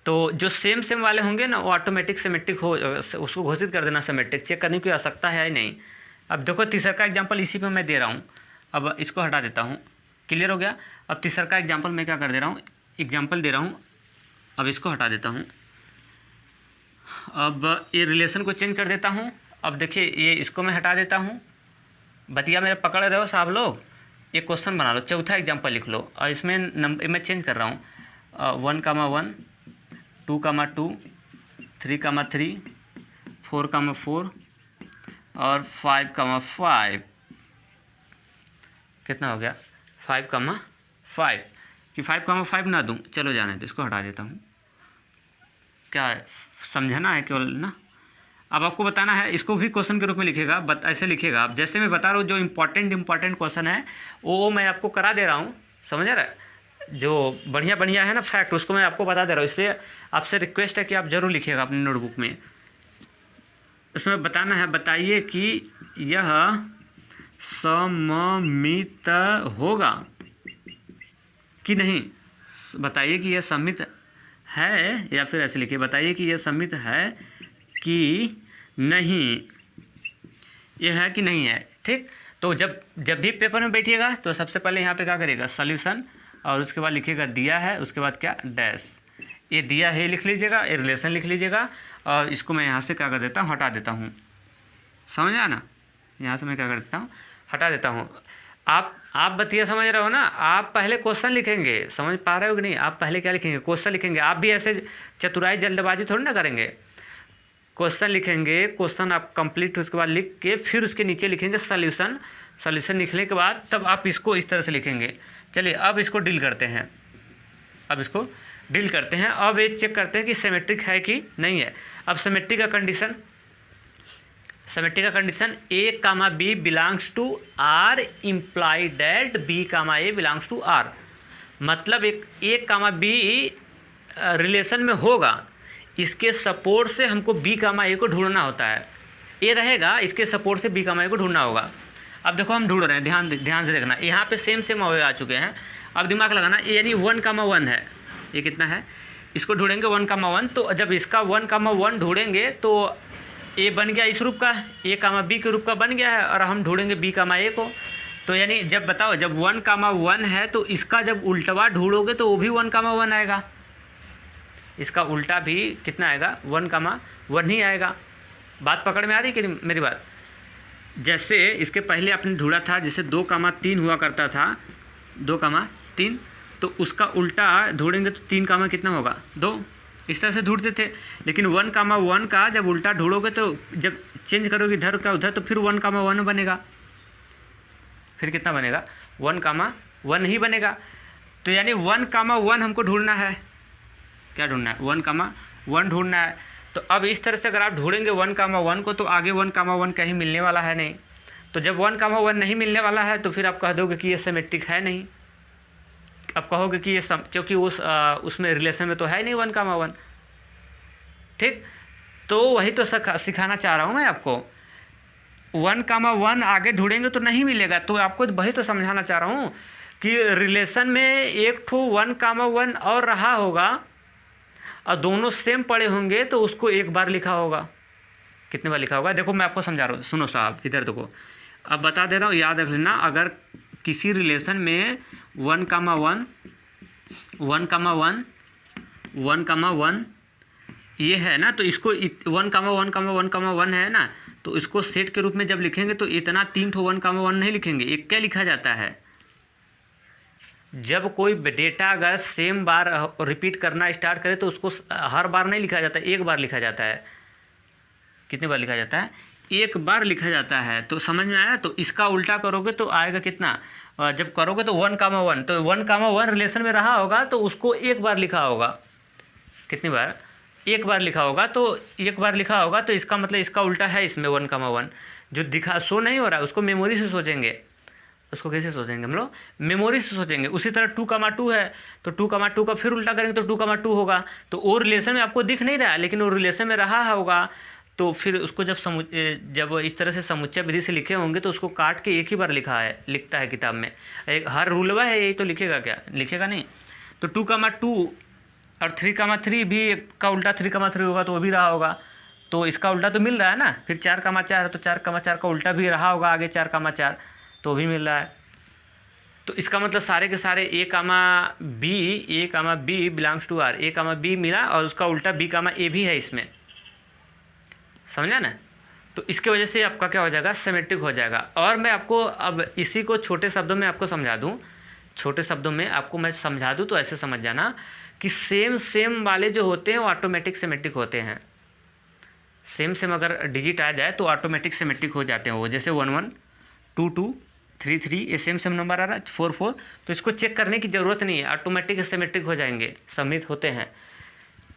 तो जो सेम सेम वाले होंगे ना, वो ऑटोमेटिक सिमेट्रिक हो, उसको घोषित कर देना सिमेट्रिक। चेक करने की आवश्यकता है ही नहीं। अब देखो तीसरा का एग्जांपल इसी पे मैं दे रहा हूँ, अब इसको हटा देता हूँ। क्लियर हो गया? अब तीसरा का एग्जांपल मैं क्या कर दे रहा हूँ, एग्जांपल दे रहा हूँ, अब इसको हटा देता हूँ। अब ये रिलेशन को चेंज कर देता हूँ। अब देखिए ये इसको मैं हटा देता हूँ। बतिया मेरे पकड़ रहे हो साहब लोग? ये क्वेश्चन बना लो, चौथा एग्जांपल लिख लो और इसमें नंबर मैं चेंज कर रहा हूँ, 1,1 2,2 3,3 4,4 और 5,5। कितना हो गया? 5,5 कि 5,5 ना दूँ, चलो जाने दो, इसको हटा देता हूँ। क्या है, समझना है केवल ना। अब आपको बताना है, इसको भी क्वेश्चन के रूप में लिखेगा, ऐसे लिखेगा आप, जैसे मैं बता रहा हूँ जो इम्पोर्टेंट क्वेश्चन है वो मैं आपको करा दे रहा हूँ, समझ रहा है? जो बढ़िया है ना फैक्ट, उसको मैं आपको बता दे रहा हूँ। इसलिए आपसे रिक्वेस्ट है कि आप ज़रूर लिखिएगा अपनी नोटबुक में। इसमें बताना है, बताइए कि यह सममित होगा कि नहीं। बताइए कि यह सममित है, या फिर ऐसे लिखिए, बताइए कि यह सममित है कि नहीं, यह है कि नहीं है। ठीक, तो जब भी पेपर में बैठिएगा तो सबसे पहले यहाँ पे क्या करिएगा, सॉल्यूशन, और उसके बाद लिखिएगा दिया है, उसके बाद क्या, डैश। ये दिया है लिख लीजिएगा, ये रिलेशन लिख लीजिएगा, और इसको मैं यहाँ से क्या कर देता हूँ, हटा देता हूँ। समझ आया ना? यहाँ से मैं क्या कर देता हूँ, हटा देता हूँ। आप बतिया समझ रहे हो ना? आप पहले क्वेश्चन लिखेंगे, समझ पा रहे हो कि नहीं? आप पहले क्या लिखेंगे, क्वेश्चन लिखेंगे। आप भी ऐसे चतुराई जल्दबाजी थोड़ी ना करेंगे। क्वेश्चन लिखेंगे, क्वेश्चन आप कंप्लीट उसके बाद लिख के फिर उसके नीचे लिखेंगे सॉल्यूशन। सॉल्यूशन लिखने के बाद तब आप इसको इस तरह से लिखेंगे। चलिए अब इसको डील करते हैं, अब ये चेक करते हैं कि सिमेट्रिक है कि नहीं है। अब सिमेट्री का condition A, B belongs to R imply that B, A belongs to R। मतलब एक A, B रिलेशन में होगा, इसके सपोर्ट से हमको B, A को ढूंढना होता है। ये रहेगा, इसके सपोर्ट से B, A को ढूंढना होगा। अब देखो हम ढूंढ रहे हैं, ध्यान से देखना। यहाँ पे सेम अवयव आ चुके हैं। अब दिमाग लगाना, यानी 1,1 है, ये कितना है, इसको ढूंढेंगे 1,1। तो जब इसका 1,1 ढूंढेंगे तो ए बन गया इस रूप का, A, B के रूप का बन गया है, और हम ढूंढेंगे B, A को। तो यानी जब बताओ, जब 1,1 है तो इसका जब उल्टवा ढूंढोगे तो वो भी 1,1 आएगा, इसका उल्टा भी कितना आएगा, 1,1 ही आएगा। बात पकड़ में आ रही कि मेरी बात? जैसे इसके पहले आपने ढूंढा था, जैसे 2,3 हुआ करता था, 2,3, तो उसका उल्टा ढूंढेंगे तो 3, कितना होगा, 2। इस तरह से ढूंढते थे। लेकिन 1,1 का जब उल्टा ढूंढोगे तो जब चेंज करोगे इधर का उधर तो फिर 1,1 बनेगा। फिर कितना बनेगा, 1,1 ही बनेगा। तो यानी 1,1 हमको ढूंढना है। क्या ढूंढना है? 1,1 ढूंढना है। तो अब इस तरह से अगर आप ढूंढेंगे 1,1 को तो आगे 1,1 कहीं मिलने वाला है नहीं। तो जब 1,1 नहीं मिलने वाला है तो फिर आप कह दोगे कि ये सिमेट्रिक है नहीं। अब कहोगे कि ये क्योंकि उसमें रिलेशन में तो है नहीं 1,1। ठीक, तो वही तो सिखाना चाह रहा हूँ मैं आपको। 1,1 आगे ढूंढेंगे तो नहीं मिलेगा, तो आपको वही तो समझाना चाह रहा हूँ कि रिलेशन में एक ठो 1,1 और रहा होगा और दोनों सेम पड़े होंगे तो उसको एक बार लिखा होगा। कितने बार लिखा होगा? देखो मैं आपको समझा रहा हूँ, सुनो साहब, इधर देखो, अब बता दे रहा हूँ, याद रख लेना। अगर किसी रिलेशन में 1,1 ये है ना, तो इसको 1,1 है ना, तो इसको सेट के रूप में जब लिखेंगे तो इतना 3 ठो 1,1 नहीं लिखेंगे, एक क्या लिखा जाता है? जब कोई डेटा अगर सेम बार रिपीट करना स्टार्ट करे तो उसको हर बार नहीं लिखा जाता, एक बार लिखा जाता है। कितने बार लिखा जाता है? एक बार लिखा जाता है। तो समझ में आया? तो इसका उल्टा करोगे तो आएगा कितना? जब करोगे तो 1,1, तो 1,1 रिलेशन में रहा होगा तो उसको एक बार लिखा होगा। कितनी बार? एक बार लिखा होगा। तो एक बार लिखा होगा तो इसका मतलब इसका उल्टा है इसमें 1,1 जो शो नहीं हो रहा है उसको मेमोरी से सोचेंगे। उसको कैसे सोचेंगे हम लोग? मेमोरी से सोचेंगे। उसी तरह 2,2 है तो 2,2 का फिर उल्टा करेंगे तो 2,2 होगा। तो वो रिलेशन में आपको दिख नहीं रहा है लेकिन वो रिलेशन में रहा होगा। तो फिर उसको जब इस तरह से समुच्चय विधि से लिखे होंगे तो उसको काट के एक ही बार लिखता है किताब में। एक हर रूलवा है यही तो लिखेगा, क्या लिखेगा? नहीं। तो 2,2 और 3,3 भी का उल्टा 3,3 होगा तो वो भी रहा होगा। तो इसका उल्टा तो मिल रहा है ना। फिर 4,4 है तो 4,4 का उल्टा भी रहा होगा आगे 4,4 तो भी मिल रहा है। तो इसका मतलब सारे के सारे A, B belongs to R, A, B मिला और उसका उल्टा B, A भी है इसमें। समझा ना? तो इसके वजह से आपका क्या हो जाएगा? सिमेट्रिक हो जाएगा। और मैं आपको अब इसी को छोटे शब्दों में आपको समझा दूं। छोटे शब्दों में आपको मैं समझा दूं तो ऐसे समझ जाना कि सेम वाले जो होते हैं वो ऑटोमेटिक सिमेट्रिक होते हैं। सेम अगर डिजिट आ जाए तो ऑटोमेटिक सिमेट्रिक हो जाते हैं वो। जैसे 1,1, 2,2, 3,3 ये सेम नंबर आ रहा है, 4,4, तो इसको चेक करने की ज़रूरत नहीं है, ऑटोमेटिक सिमेट्रिक हो जाएंगे, सम्मिलित होते हैं।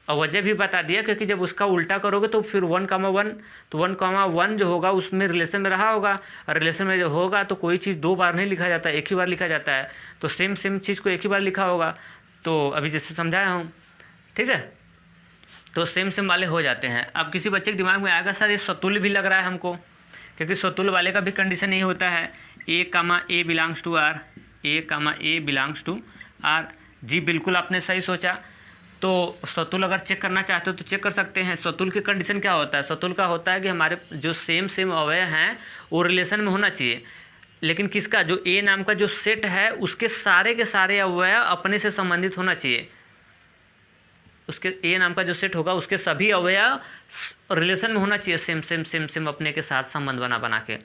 और वजह भी बता दिया क्योंकि जब उसका उल्टा करोगे तो फिर 1,1 तो 1,1 जो होगा उसमें रिलेशन में रहा होगा और रिलेशन में जो होगा तो कोई चीज़ दो बार नहीं लिखा जाता, एक ही बार लिखा जाता है। तो सेम चीज़ को एक ही बार लिखा होगा। तो अभी जैसे समझाया हूँ, ठीक है। तो सेम वाले हो जाते हैं। अब किसी बच्चे के दिमाग में आएगा सर ये सतुल्य भी लग रहा है हमको, क्योंकि सतुल्य वाले का भी कंडीशन यही होता है A, belongs to R, A, belongs to R। जी बिल्कुल आपने सही सोचा। तो सतुल्य अगर चेक करना चाहते हो तो चेक कर सकते हैं। सतुल्य की कंडीशन क्या होता है? सतुल्य का होता है कि हमारे जो सेम अवयव हैं वो रिलेशन में होना चाहिए, लेकिन किसका? जो A नाम का जो सेट है उसके सारे के सारे अवयव अपने से संबंधित होना चाहिए। उसके A नाम का जो सेट होगा उसके सभी अवयव रिलेशन में होना चाहिए, सेम अपने के साथ संबंध बना के।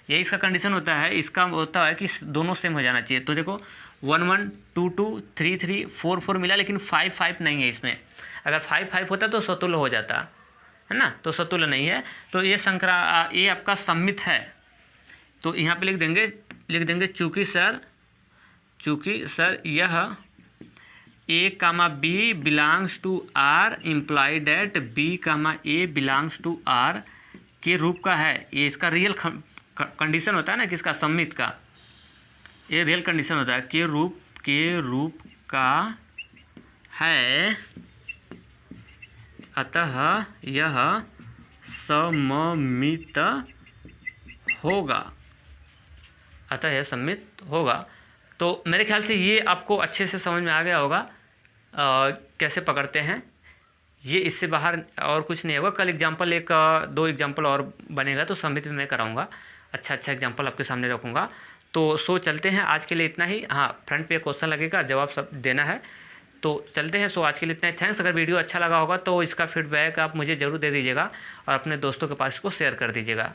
यही इसका कंडीशन होता है। इसका होता है कि दोनों सेम हो जाना चाहिए। तो देखो 1,1, 2,2, 3,3, 4,4 मिला लेकिन 5,5 नहीं है इसमें। अगर 5,5 होता तो सतुल्य हो जाता है ना, तो सतुल्य नहीं है। तो ये ये आपका सम्मित है। तो यहाँ पे लिख देंगे चूँकि सर यह A, B belongs to R imply that B, A belongs to R के रूप का है। ये इसका रियल कंडीशन होता है ना, किसका? सम्मित का। ये रियल कंडीशन होता है के रूप का है, अतः यह सममित होगा। तो मेरे ख्याल से ये आपको अच्छे से समझ में आ गया होगा कैसे पकड़ते हैं ये। इससे बाहर और कुछ नहीं होगा। कल एग्जाम्पल 1-2 एग्जाम्पल और बनेगा तो सम्मित में मैं कराऊंगा। अच्छा एग्जाम्पल आपके सामने रखूँगा। तो चलते हैं, आज के लिए इतना ही। हाँ, फ्रंट पे क्वेश्चन लगेगा, जवाब सब देना है। तो चलते हैं। आज के लिए इतना ही। थैंक्स। अगर वीडियो अच्छा लगा होगा तो इसका फीडबैक आप मुझे ज़रूर दे दीजिएगा और अपने दोस्तों के पास इसको शेयर कर दीजिएगा।